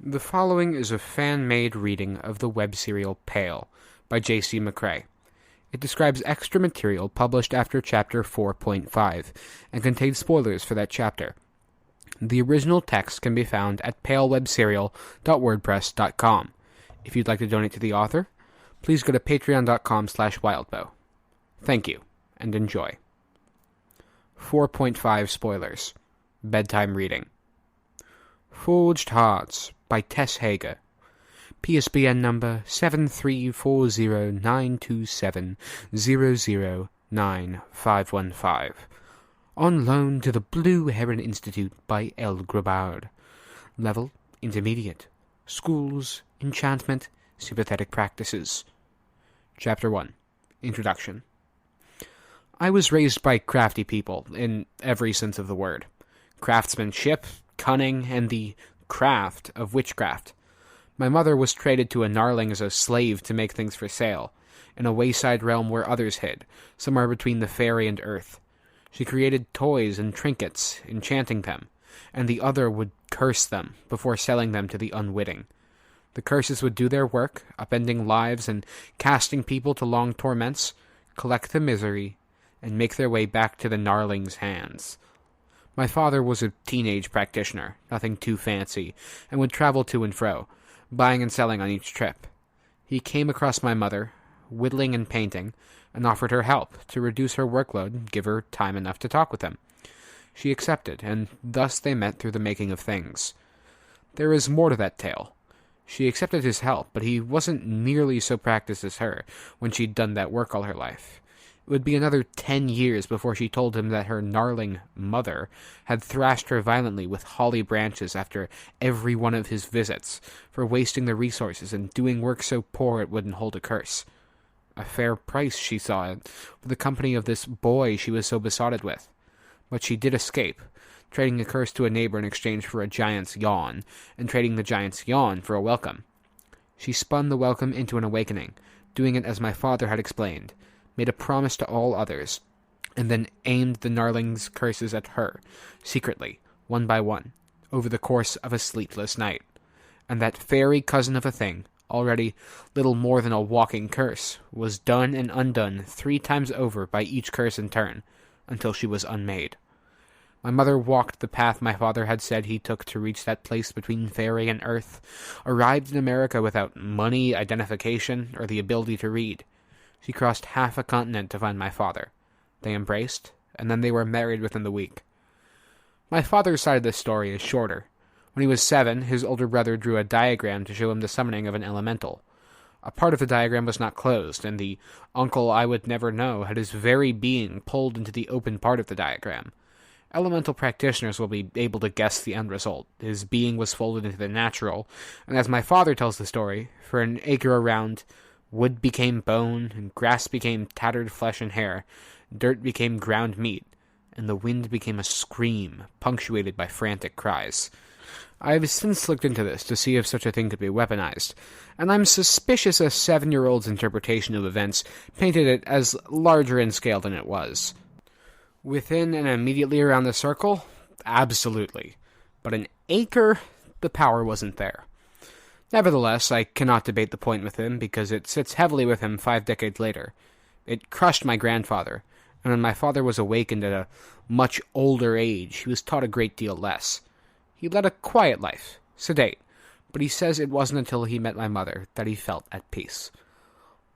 The following is a fan-made reading of the web serial Pale by J.C. McCrae. It describes extra material published after Chapter 4.5 and contains spoilers for that chapter. The original text can be found at palewebserial.wordpress.com. If you'd like to donate to the author, please go to patreon.com/wildbow. Thank you, and enjoy. 4.5 Spoilers. Bedtime Reading. Forged Hearts by Tess Hager. PSBN number 7340927009515. On loan to the Blue Heron Institute by L. Grabard. Level Intermediate. Schools, Enchantment, Sympathetic Practices. Chapter 1. Introduction. I was raised by crafty people, in every sense of the word. Craftsmanship, cunning, and the craft of witchcraft. My mother was traded to a gnarling as a slave to make things for sale, in a wayside realm where others hid, somewhere between the fairy and earth. She created toys and trinkets, enchanting them, and the other would curse them before selling them to the unwitting. The curses would do their work, upending lives and casting people to long torments, collect the misery, and make their way back to the gnarling's hands. My father was a teenage practitioner, nothing too fancy, and would travel to and fro, buying and selling on each trip. He came across my mother, whittling and painting, and offered her help to reduce her workload and give her time enough to talk with him. She accepted, and thus they met through the making of things. There is more to that tale. She accepted his help, but he wasn't nearly so practiced as her when she'd done that work all her life. It would be another 10 years before she told him that her gnarling mother had thrashed her violently with holly branches after every one of his visits, for wasting the resources and doing work so poor it wouldn't hold a curse. A fair price, she saw it, for the company of this boy she was so besotted with. But she did escape, trading a curse to a neighbor in exchange for a giant's yawn, and trading the giant's yawn for a welcome. She spun the welcome into an awakening, doing it as my father had explained, made a promise to all others, and then aimed the gnarling's curses at her, secretly, one by one, over the course of a sleepless night. And that fairy cousin of a thing, already little more than a walking curse, was done and undone 3 times over by each curse in turn, until she was unmade. My mother walked the path my father had said he took to reach that place between fairy and earth, arrived in America without money, identification, or the ability to read. She crossed half a continent to find my father. They embraced, and then they were married within the week. My father's side of the story is shorter. When he was 7, his older brother drew a diagram to show him the summoning of an elemental. A part of the diagram was not closed, and the uncle I would never know had his very being pulled into the open part of the diagram. Elemental practitioners will be able to guess the end result. His being was folded into the natural, and as my father tells the story, for an acre around, wood became bone, and grass became tattered flesh and hair, dirt became ground meat, and the wind became a scream, punctuated by frantic cries. I have since looked into this to see if such a thing could be weaponized, and I'm suspicious a 7-year-old's interpretation of events painted it as larger in scale than it was. Within and immediately around the circle? Absolutely. But an acre? The power wasn't there. Nevertheless, I cannot debate the point with him, because it sits heavily with him 5 decades later. It crushed my grandfather, and when my father was awakened at a much older age, he was taught a great deal less. He led a quiet life, sedate, but he says it wasn't until he met my mother that he felt at peace.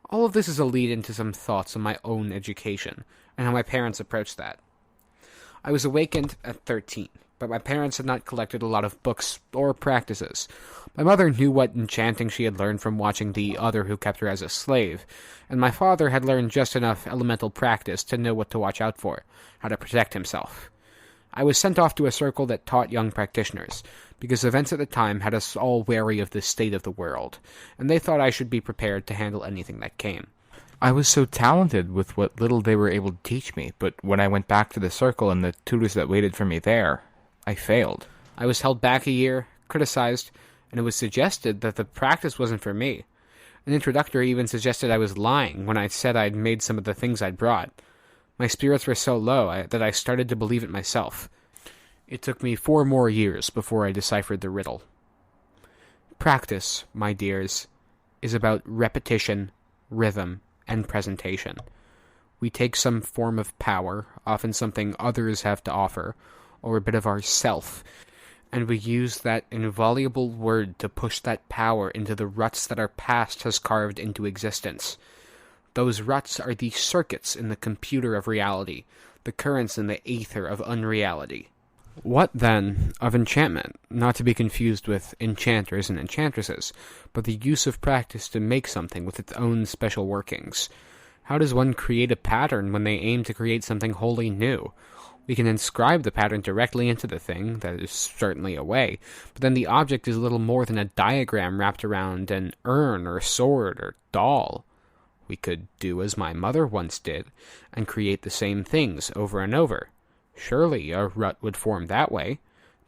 All of this is a lead into some thoughts on my own education, and how my parents approached that. I was awakened at 13. But my parents had not collected a lot of books or practices. My mother knew what enchanting she had learned from watching the other who kept her as a slave, and my father had learned just enough elemental practice to know what to watch out for, how to protect himself. I was sent off to a circle that taught young practitioners, because events at the time had us all wary of the state of the world, and they thought I should be prepared to handle anything that came. I was so talented with what little they were able to teach me, but when I went back to the circle and the tutors that waited for me there, I failed. I was held back a year, criticized, and it was suggested that the practice wasn't for me. An introductor even suggested I was lying when I said I'd made some of the things I'd brought. My spirits were so low that I started to believe it myself. It took me 4 more years before I deciphered the riddle. Practice, my dears, is about repetition, rhythm, and presentation. We take some form of power, often something others have to offer, or a bit of ourself, and we use that inviolable word to push that power into the ruts that our past has carved into existence. Those ruts are the circuits in the computer of reality, the currents in the aether of unreality. What, then, of enchantment, not to be confused with enchanters and enchantresses, but the use of practice to make something with its own special workings? How does one create a pattern when they aim to create something wholly new? We can inscribe the pattern directly into the thing, that is certainly a way, but then the object is little more than a diagram wrapped around an urn or sword or doll. We could do as my mother once did, and create the same things over and over. Surely a rut would form that way.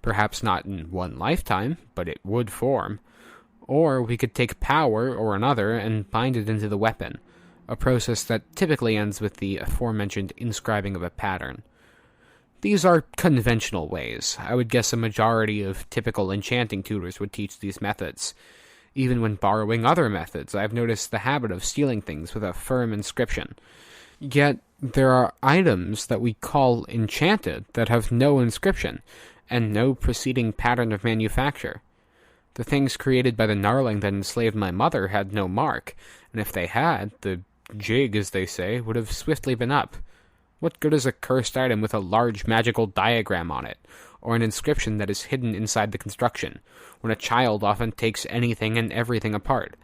Perhaps not in one lifetime, but it would form. Or we could take power or another and bind it into the weapon, a process that typically ends with the aforementioned inscribing of a pattern. These are conventional ways. I would guess a majority of typical enchanting tutors would teach these methods. Even when borrowing other methods, I've noticed the habit of stealing things with a firm inscription. Yet, there are items that we call enchanted that have no inscription, and no preceding pattern of manufacture. The things created by the gnarling that enslaved my mother had no mark, and if they had, the jig, as they say, would have swiftly been up. What good is a cursed item with a large magical diagram on it, or an inscription that is hidden inside the construction, when a child often takes anything and everything apart?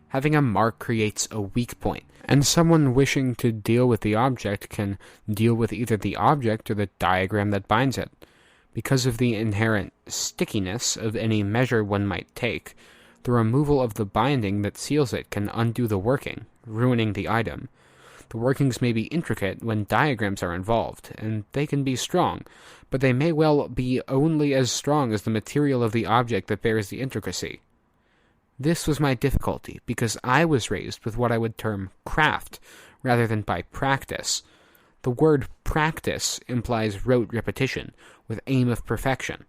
Having a mark creates a weak point, and someone wishing to deal with the object can deal with either the object or the diagram that binds it. Because of the inherent stickiness of any measure one might take, the removal of the binding that seals it can undo the working, ruining the item. The workings may be intricate when diagrams are involved, and they can be strong, but they may well be only as strong as the material of the object that bears the intricacy. This was my difficulty, because I was raised with what I would term craft, rather than by practice. The word practice implies rote repetition, with aim of perfection.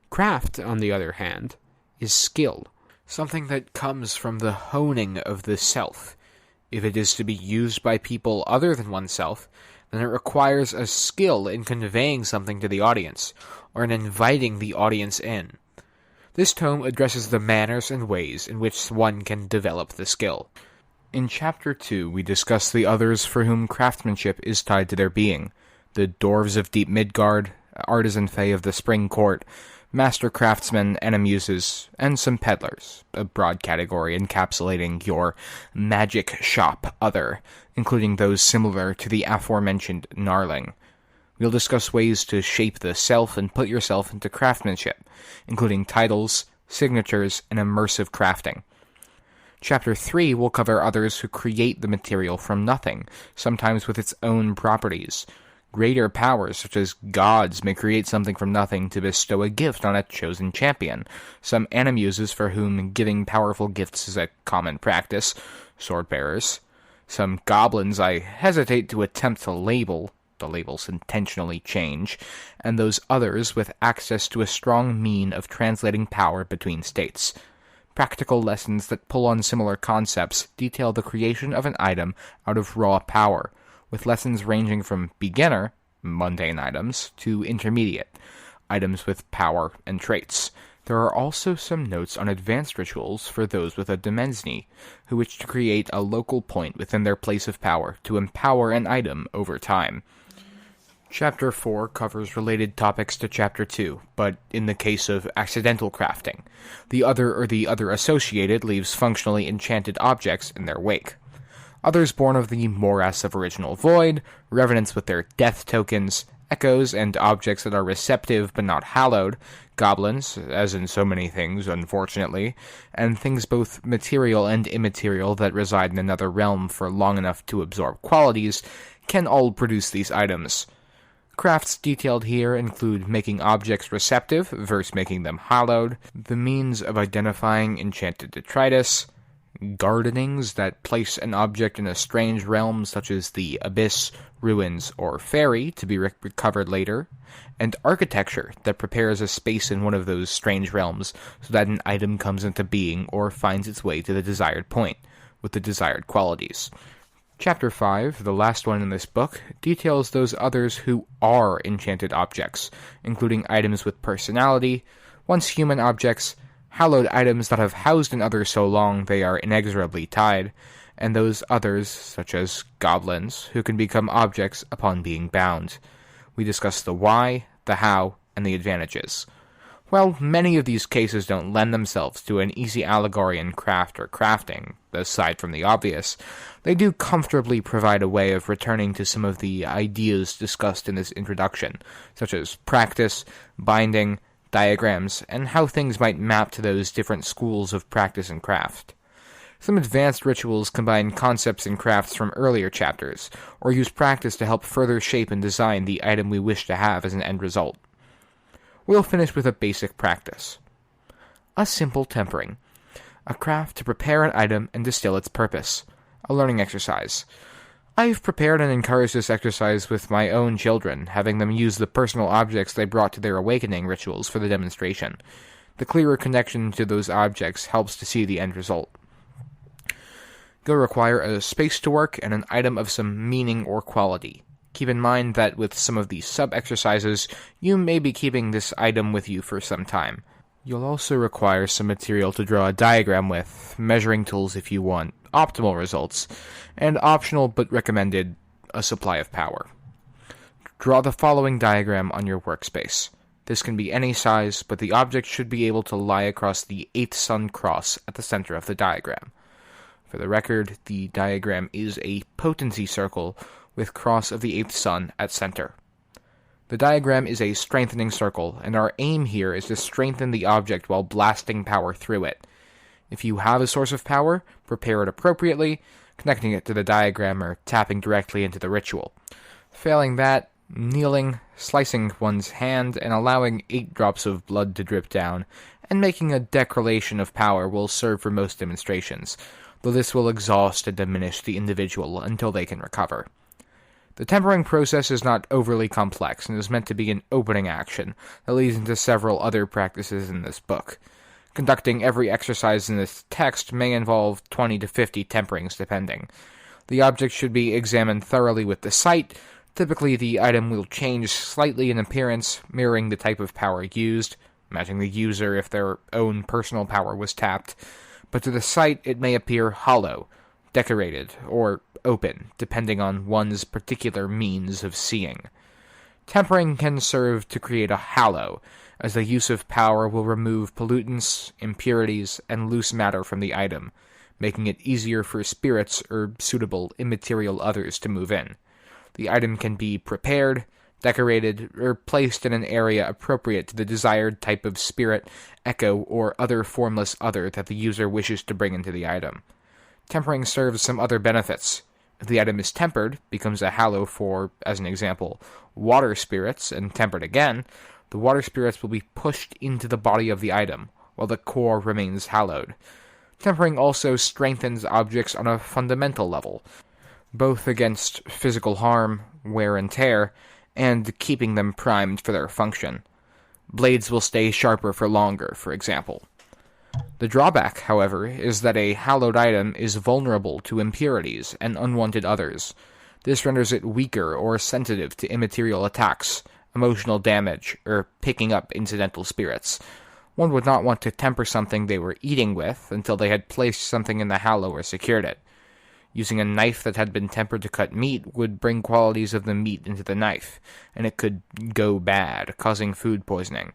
Craft, on the other hand, is skill, something that comes from the honing of the self. If it is to be used by people other than oneself, then it requires a skill in conveying something to the audience, or in inviting the audience in. This tome addresses the manners and ways in which one can develop the skill. In Chapter 2, we discuss the others for whom craftsmanship is tied to their being: the dwarves of Deep Midgard, artisan fae of the Spring Court, master craftsmen and muses, and some peddlers, a broad category encapsulating your magic shop other, including those similar to the aforementioned gnarling. We'll discuss ways to shape the self and put yourself into craftsmanship, including titles, signatures, and immersive crafting. Chapter 3 will cover others who create the material from nothing, sometimes with its own properties. Greater powers, such as gods, may create something from nothing to bestow a gift on a chosen champion. Some animuses for whom giving powerful gifts is a common practice, sword-bearers. Some goblins I hesitate to attempt to label, the labels intentionally change, and those others with access to a strong mean of translating power between states. Practical lessons that pull on similar concepts detail the creation of an item out of raw power, with lessons ranging from beginner, mundane items, to intermediate, items with power and traits. There are also some notes on advanced rituals for those with a demesne, who wish to create a local point within their place of power to empower an item over time. Chapter 4 covers related topics to Chapter 2, but in the case of accidental crafting, the other or the other associated leaves functionally enchanted objects in their wake. Others born of the morass of original void, revenants with their death tokens, echoes and objects that are receptive but not hallowed, goblins, as in so many things, unfortunately, and things both material and immaterial that reside in another realm for long enough to absorb qualities, can all produce these items. Crafts detailed here include making objects receptive versus making them hallowed, the means of identifying enchanted detritus, gardenings that place an object in a strange realm such as the abyss, ruins, or fairy to be recovered later, and architecture that prepares a space in one of those strange realms so that an item comes into being or finds its way to the desired point, with the desired qualities. Chapter 5, the last one in this book, details those others who are enchanted objects, including items with personality, once human objects, hallowed items that have housed an other so long they are inexorably tied, and those others, such as goblins, who can become objects upon being bound. We discuss the why, the how, and the advantages. While many of these cases don't lend themselves to an easy allegory in craft or crafting, aside from the obvious, they do comfortably provide a way of returning to some of the ideas discussed in this introduction, such as practice, binding, diagrams, and how things might map to those different schools of practice and craft. Some advanced rituals combine concepts and crafts from earlier chapters, or use practice to help further shape and design the item we wish to have as an end result. We'll finish with a basic practice. A simple tempering. A craft to prepare an item and distill its purpose. A learning exercise. I've prepared and encouraged this exercise with my own children, having them use the personal objects they brought to their awakening rituals for the demonstration. The clearer connection to those objects helps to see the end result. They'll require a space to work and an item of some meaning or quality. Keep in mind that with some of these sub-exercises, you may be keeping this item with you for some time. You'll also require some material to draw a diagram with, measuring tools if you want optimal results, and optional but recommended, a supply of power. Draw the following diagram on your workspace. This can be any size, but the object should be able to lie across the 8th sun cross at the center of the diagram. For the record, the diagram is a potency circle with cross of the 8th sun at center. The diagram is a strengthening circle, and our aim here is to strengthen the object while blasting power through it. If you have a source of power, prepare it appropriately, connecting it to the diagram or tapping directly into the ritual. Failing that, kneeling, slicing one's hand, and allowing 8 drops of blood to drip down, and making a declaration of power will serve for most demonstrations, though this will exhaust and diminish the individual until they can recover. The tempering process is not overly complex and is meant to be an opening action that leads into several other practices in this book. Conducting every exercise in this text may involve 20 to 50 temperings depending. The object should be examined thoroughly with the sight. Typically the item will change slightly in appearance, mirroring the type of power used, matching the user if their own personal power was tapped, but to the sight it may appear hollow, decorated, or open, depending on one's particular means of seeing. Tempering can serve to create a hallow, as the use of power will remove pollutants, impurities, and loose matter from the item, making it easier for spirits or suitable immaterial others to move in. The item can be prepared, decorated, or placed in an area appropriate to the desired type of spirit, echo, or other formless other that the user wishes to bring into the item. Tempering serves some other benefits. If the item is tempered, becomes a hallow for, as an example, water spirits, and tempered again, the water spirits will be pushed into the body of the item, while the core remains hallowed. Tempering also strengthens objects on a fundamental level, both against physical harm, wear and tear, and keeping them primed for their function. Blades will stay sharper for longer, for example. The drawback, however, is that a hallowed item is vulnerable to impurities and unwanted others. This renders it weaker or sensitive to immaterial attacks, emotional damage, or picking up incidental spirits. One would not want to temper something they were eating with until they had placed something in the hallow or secured it. Using a knife that had been tempered to cut meat would bring qualities of the meat into the knife, and it could go bad, causing food poisoning.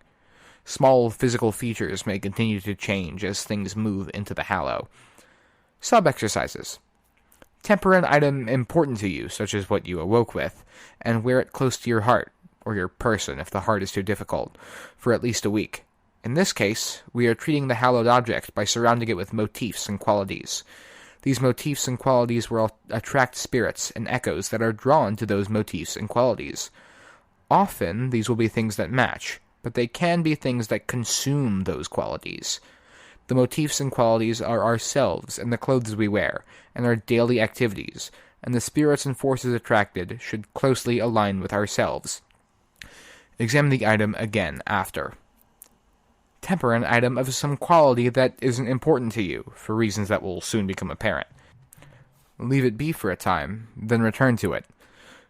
Small physical features may continue to change as things move into the hallow. Sub-exercises. Temper an item important to you, such as what you awoke with, and wear it close to your heart, or your person if the heart is too difficult, for at least a week. In this case, we are treating the hallowed object by surrounding it with motifs and qualities. These motifs and qualities will attract spirits and echoes that are drawn to those motifs and qualities. Often, these will be things that match, but they can be things that consume those qualities. The motifs and qualities are ourselves and the clothes we wear, and our daily activities, and the spirits and forces attracted should closely align with ourselves. Examine the item again after. Temper an item of some quality that isn't important to you, for reasons that will soon become apparent. Leave it be for a time, then return to it.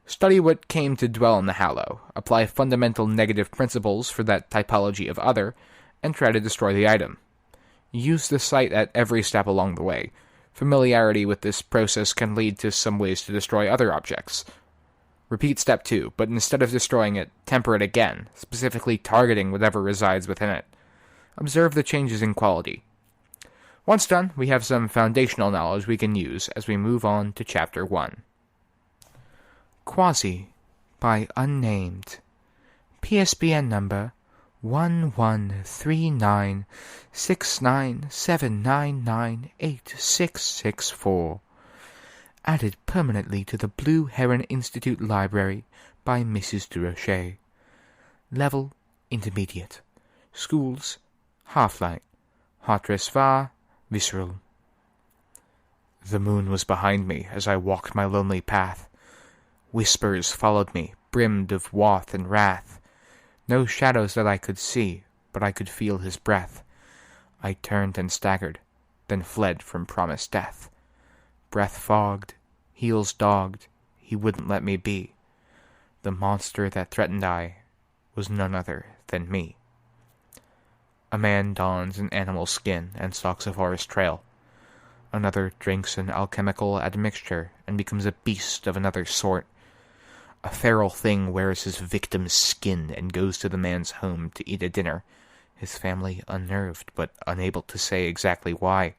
Study what came to dwell in the Hallow, apply fundamental negative principles for that typology of other, and try to destroy the item. Use the site at every step along the way. Familiarity with this process can lead to some ways to destroy other objects. Repeat step 2, but instead of destroying it, temper it again, specifically targeting whatever resides within it. Observe the changes in quality. Once done, we have some foundational knowledge we can use as we move on to Chapter 1. Quasi by Unnamed. PSBN number 11396979986664. Added permanently to the Blue Heron Institute Library by Mrs. Durocher. Level Intermediate. Schools Half-Light. Hatresva Visceral. The moon was behind me as I walked my lonely path. Whispers followed me, brimmed of wath and wrath. No shadows that I could see, but I could feel his breath. I turned and staggered, then fled from promised death. Breath fogged, heels dogged, he wouldn't let me be. The monster that threatened I was none other than me. A man dons an animal skin and stalks a forest trail. Another drinks an alchemical admixture and becomes a beast of another sort. A feral thing wears his victim's skin and goes to the man's home to eat a dinner, his family unnerved but unable to say exactly why.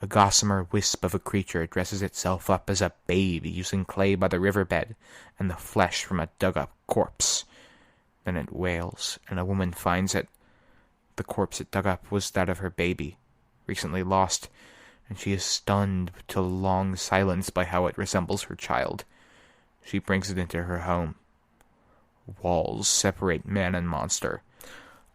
A gossamer wisp of a creature dresses itself up as a babe using clay by the riverbed and the flesh from a dug-up corpse. Then it wails, and a woman finds it. The corpse it dug up was that of her baby, recently lost, and she is stunned to long silence by how it resembles her child. She brings it into her home. Walls separate man and monster.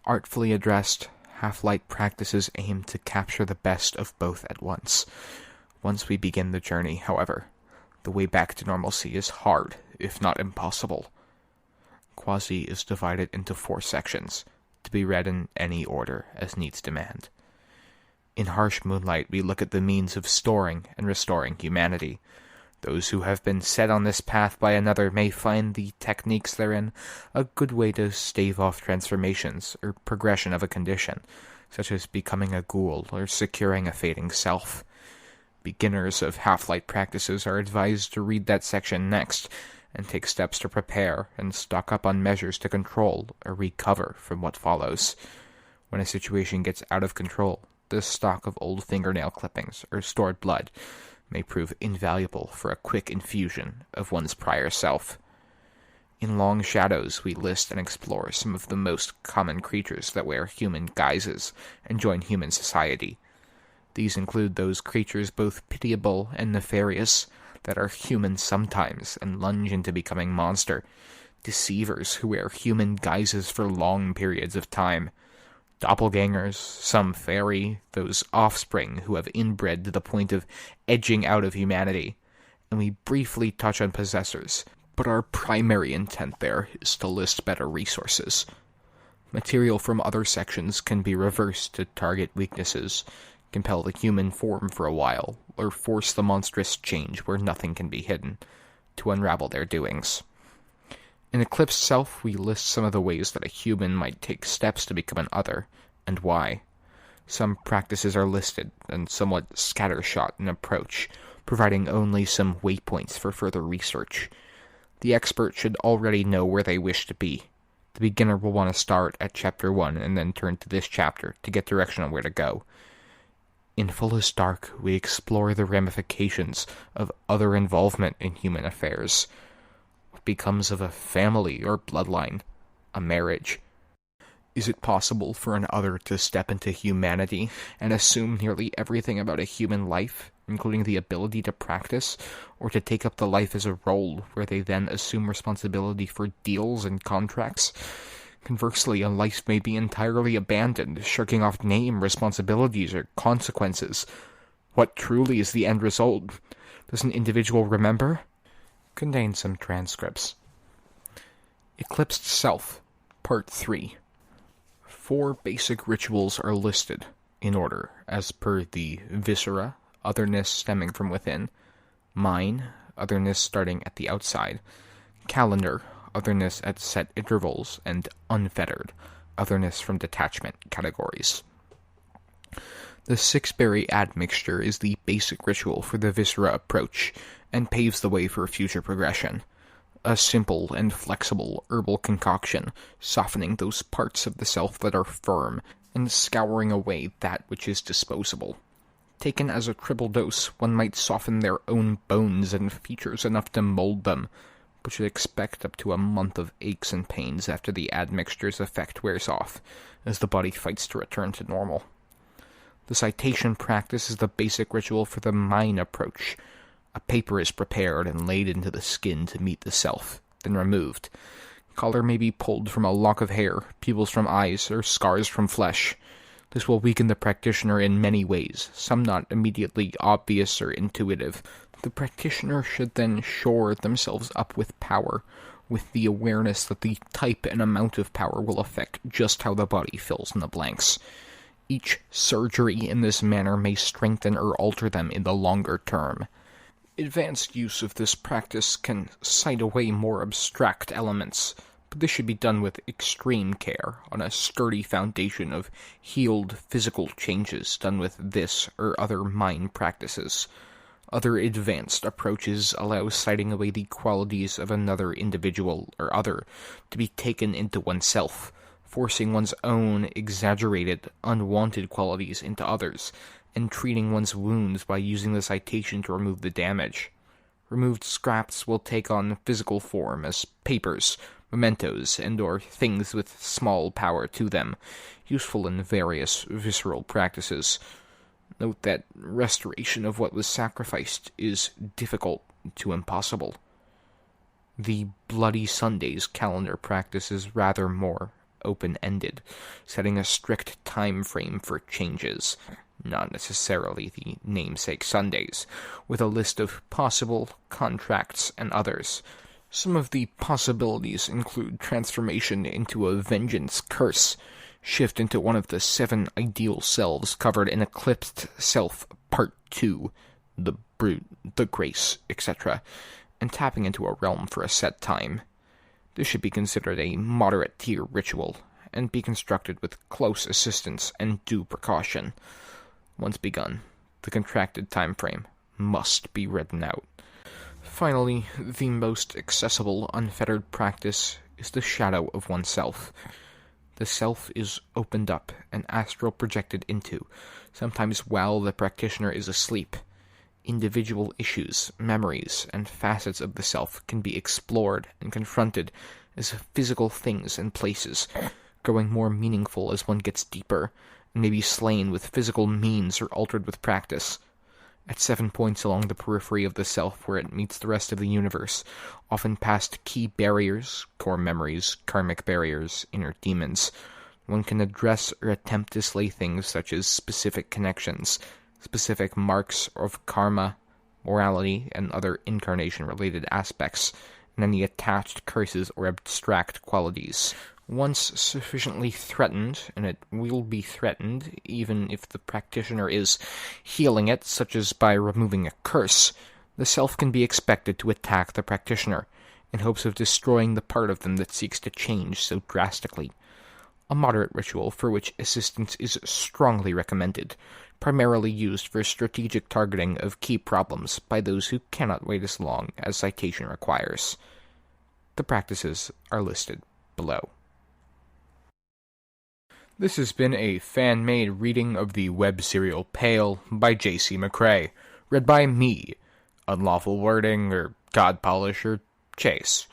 Artfully addressed, Half-Light practices aim to capture the best of both at once. Once we begin the journey, however, the way back to normalcy is hard, if not impossible. Quasi is divided into 4 sections, to be read in any order as needs demand. In harsh moonlight, we look at the means of storing and restoring humanity. Those who have been set on this path by another may find the techniques therein a good way to stave off transformations or progression of a condition, such as becoming a ghoul or securing a fading self. Beginners of Half-Light practices are advised to read that section next, and take steps to prepare and stock up on measures to control or recover from what follows. When a situation gets out of control, the stock of old fingernail clippings or stored blood may prove invaluable for a quick infusion of one's prior self. In Long Shadows, we list and explore some of the most common creatures that wear human guises and join human society. These include those creatures both pitiable and nefarious, that are human sometimes and lunge into becoming monster, deceivers who wear human guises for long periods of time, doppelgangers, some fairy, those offspring who have inbred to the point of edging out of humanity, and we briefly touch on possessors, but our primary intent there is to list better resources. Material from other sections can be reversed to target weaknesses, compel the human form for a while, or force the monstrous change where nothing can be hidden, to unravel their doings. In Eclipse Self, we list some of the ways that a human might take steps to become an other, and why. Some practices are listed, and somewhat scattershot in approach, providing only some waypoints for further research. The expert should already know where they wish to be. The beginner will want to start at Chapter 1 and then turn to this chapter to get direction on where to go. In Fullest Dark, we explore the ramifications of other involvement in human affairs. What becomes of a family or bloodline, a marriage? Is it possible for an other to step into humanity and assume nearly everything about a human life, including the ability to practice, or to take up the life as a role, where they then assume responsibility for deals and contracts? Conversely, a life may be entirely abandoned, shirking off name, responsibilities, or consequences. What truly is the end result? Does an individual remember? Contains some transcripts. Eclipsed Self, Part 3. 4 basic rituals are listed, in order, as per the viscera, otherness stemming from within, mine, otherness starting at the outside, calendar, otherness at set intervals, and unfettered, otherness from detachment categories. The 6-berry admixture is the basic ritual for the viscera approach, and paves the way for future progression. A simple and flexible herbal concoction, softening those parts of the self that are firm, and scouring away that which is disposable. Taken as a triple dose, one might soften their own bones and features enough to mold them, but should expect up to a month of aches and pains after the admixture's effect wears off, as the body fights to return to normal. The citation practice is the basic ritual for the mine approach. A paper is prepared and laid into the skin to meet the self, then removed. Color may be pulled from a lock of hair, pupils from eyes, or scars from flesh. This will weaken the practitioner in many ways, some not immediately obvious or intuitive. The practitioner should then shore themselves up with power, with the awareness that the type and amount of power will affect just how the body fills in the blanks. Each surgery in this manner may strengthen or alter them in the longer term. Advanced use of this practice can cite away more abstract elements, but this should be done with extreme care, on a sturdy foundation of healed physical changes done with this or other mind practices. Other advanced approaches allow citing away the qualities of another individual or other to be taken into oneself, forcing one's own exaggerated, unwanted qualities into others, and treating one's wounds by using the citation to remove the damage. Removed scraps will take on physical form as papers, mementos, and/or things with small power to them, useful in various visceral practices. Note that restoration of what was sacrificed is difficult to impossible. The Bloody Sundays calendar practice is rather more open-ended, setting a strict time frame for changes, not necessarily the namesake Sundays, with a list of possible contracts and others. Some of the possibilities include transformation into a vengeance curse, shift into one of the 7 ideal selves covered in Eclipsed Self Part 2, the Brute, the Grace, etc., and tapping into a realm for a set time. This should be considered a moderate-tier ritual, and be constructed with close assistance and due precaution. Once begun, the contracted time frame must be written out. Finally, the most accessible, unfettered practice is the shadow of oneself. The self is opened up and astral projected into, sometimes while the practitioner is asleep. Individual issues, memories, and facets of the self can be explored and confronted as physical things and places, growing more meaningful as one gets deeper, and may be slain with physical means or altered with practice. At 7 points along the periphery of the self where it meets the rest of the universe, often past key barriers, core memories, karmic barriers, inner demons, one can address or attempt to slay things such as specific connections, specific marks of karma, morality, and other incarnation-related aspects, and any attached curses or abstract qualities. Once sufficiently threatened, and it will be threatened even if the practitioner is healing it, such as by removing a curse, the self can be expected to attack the practitioner, in hopes of destroying the part of them that seeks to change so drastically. A moderate ritual for which assistance is strongly recommended, primarily used for strategic targeting of key problems by those who cannot wait as long as citation requires. The practices are listed below. This has been a fan-made reading of the web serial Pale by J.C. McCrae, read by me, Unlawful Wording, or God Polish, or Chase.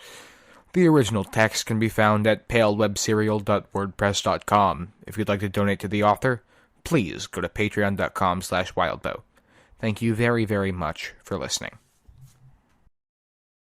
The original text can be found at palewebserial.wordpress.com. If you'd like to donate to the author, please go to patreon.com/wildbow. Thank you very, very much for listening.